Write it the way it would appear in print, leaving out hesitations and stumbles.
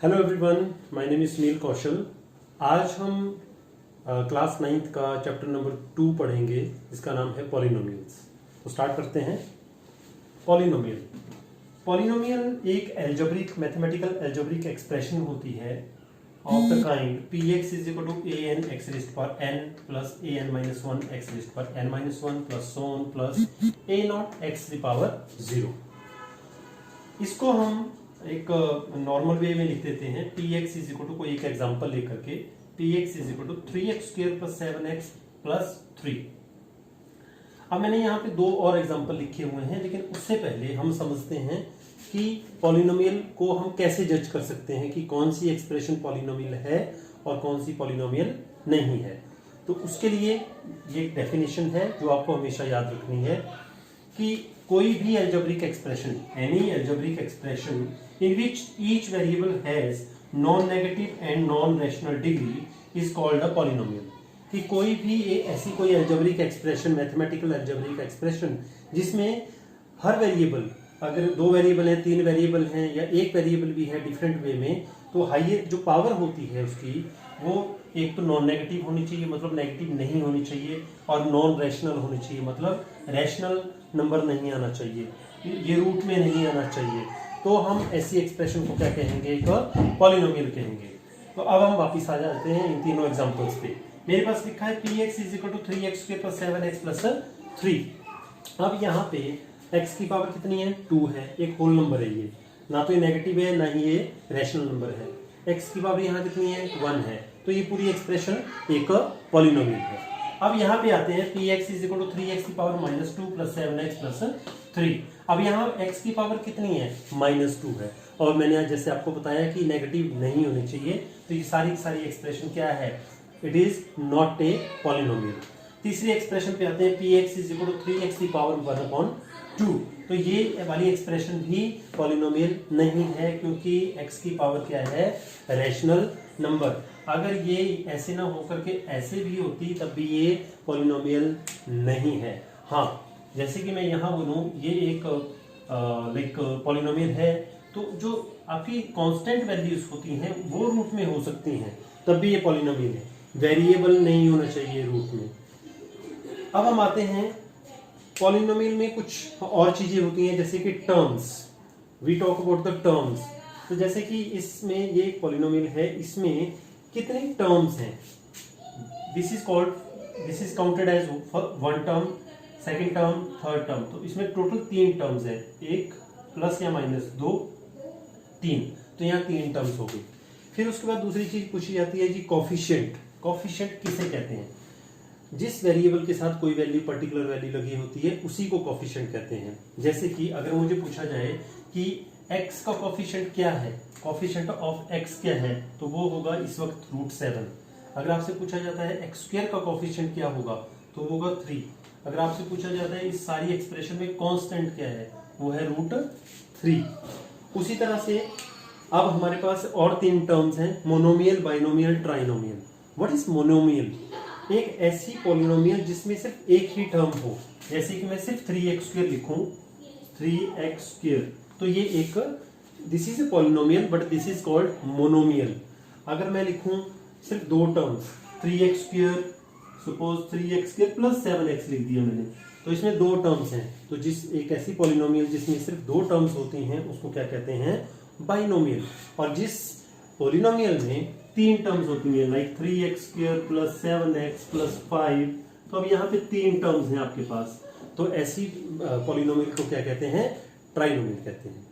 Hello everyone, my name is Sunil Kaushal. आज हम class 9th का चैप्टर नंबर 2 पढ़ेंगे जिसका नाम है पॉलिनोमियल्स। तो स्टार्ट करते हैं। पॉलिनोमियल पॉलिनोमियल एक एल्जेब्रिक मैथमेटिकल एल्जेब्रिक एक्सप्रेशन होती है of the kind px is equal to an x raised power n plus an minus 1 x raised power n minus 1 plus so on plus a naught x की power 0। इसको हम एक normal way में लिख देते हैं। px इज इक्वल टू कोई एक एग्जांपल लेकर के px is equal to 3x square plus 7x plus 3। अब मैंने यहाँ पे दो और एग्जांपल लिखे हुए हैं, लेकिन उससे पहले हम समझते हैं कि पॉलिनोमियल को हम कैसे जज कर सकते हैं कि कौन सी एक्सप्रेशन पॉलिनोमियल है और कौन सी पॉलिनोमियल नहीं है। तो उसके लिए ये एक डेफिनेशन है जो आपको हमेशा याद रखनी है कि कोई भी algebraic expression, any algebraic expression in which each variable has non-negative and non-rational degree is called a polynomial। कि कोई भी ऐसी कोई algebraic expression, mathematical algebraic expression जिसमें हर वेरिएबल, अगर दो वेरिएबल हैं, तीन वेरिएबल हैं या एक वेरिएबल भी है डिफरेंट वे में, तो हाइयर जो पावर होती है उसकी वो एक तो नॉन नेगेटिव होनी चाहिए, मतलब नेगेटिव नहीं होनी चाहिए, और नॉन रैशनल होनी चाहिए, मतलब रैशनल नंबर नहीं आना चाहिए, ये रूट में नहीं आना चाहिए। तो हम ऐसी एक्सप्रेशन को क्या कहेंगे? एक पॉलिनोमियल कहेंगे। तो अब हम वापस आ जाते हैं इन तीनों एग्जांपल्स पे। मेरे पास लिखा है px is equal to 3x square plus 7x plus 3। अब यहाँ पे x की पावर कितनी है? 2 है, एक होल नंबर है ये, ना तो ये नेगेटिव है ना ही ये रैशनल नंबर है। x की पावर यहाँ कितनी है? 1 है। तो ये पूरी एक्सप्रेशन एक पॉलिनोमियल है। अब यहाँ पे आते हैं px is equal to 3x की power minus 2 plus 7x plus 3। अब यहाँ x की पावर कितनी है? माइनस 2 है, और मैंने आज जैसे आपको बताया कि नेगेटिव नहीं होनी चाहिए, तो ये सारी एक्सप्रेशन क्या है? It is not a polynomial. तीसरी एक्सप्रेशन पे आते हैं px is equal to 3x की पावर 1/2। तो ये वाली एक्सप्रेशन भी पॉलिनोमियल नहीं है, क्योंकि x की पावर क्या है? Rational number. अगर ये ऐसे ना होकर के ऐसे भी होती तब भी ये पॉलिनोमियल नहीं है। हाँ, जैसे कि मैं यहाँ बोलूँ ये एक लाइक पॉलिनोमियल है, तो जो आपकी कांस्टेंट वैल्यूज होती हैं वो रूट में हो सकती हैं, तब भी ये पॉलिनोमियल है। वेरिएबल नहीं होना चाहिए रूट में। अब हम आते हैं पॉलिनोमियल में कुछ और चीजें होती हैं, जैसे कि terms. We talk about the terms. तो जैसे कि इसमें ये एक पॉलिनोमियल है, इसमें कितने टर्म्स हैं? This is counted as one term, second term, third term. तो इसमें टोटल 3 टर्म्स है, एक प्लस या माइनस 2, 3। तो यहाँ 3 टर्म्स हो गई। फिर उसके बाद दूसरी चीज पूछी जाती है जी कोफिशिएंट। कोफिशिएंट किसे कहते हैं? जिस वेरिएबल के साथ कोई वैल्यू, पर्टिकुलर वैल्यू लगी होती है, उसी को कोफिशिएंट कहते हैं। जैसे कि अगर मुझे पूछा जाए कि x का कोफिशिएंट क्या है, कोफिशिएंट ऑफ x क्या है, तो वो होगा इस वक्त √7। अगर आपसे पूछा जाता है x स्क्वायर का कोफिशिएंट क्या होगा, तो वो होगा 3। अगर आपसे पूछा जाता है इस सारी एक्सप्रेशन में कांस्टेंट क्या है, वो है √3। उसी तरह से अब हमारे पास और 3 टर्म्स हैं, monomial, binomial, trinomial. What is monomial? एक ऐसी पॉलिनोमियल जिसमें सिर्फ एक ही टर्म हो। जैसे कि मैं सिर्फ 3x स्क्वायर लिखूं, 3x स्क्वायर, तो ये एक this is a polynomial, but this is called monomial. अगर मैं लिखूं सिर्फ 2 terms, 3x square, suppose 3x square plus 7x लिख दिया मैंने, तो इसमें 2 टर्म्स हैं। तो जिस एक ऐसी पॉलिनोमियल जिसमें सिर्फ 2 टर्म्स होती हैं उसको क्या कहते हैं? बाइनोमियल। और जिस पॉलिनोमियल में 3 टर्म्स होती हैं, like 3x square plus 7x plus 5, तो अब यहाँ पे 3 टर्म्स हैं आपके पास, तो ऐसी पॉलिनोमियल को क्या कहते हैं? ट्राइनोमियल कहते हैं।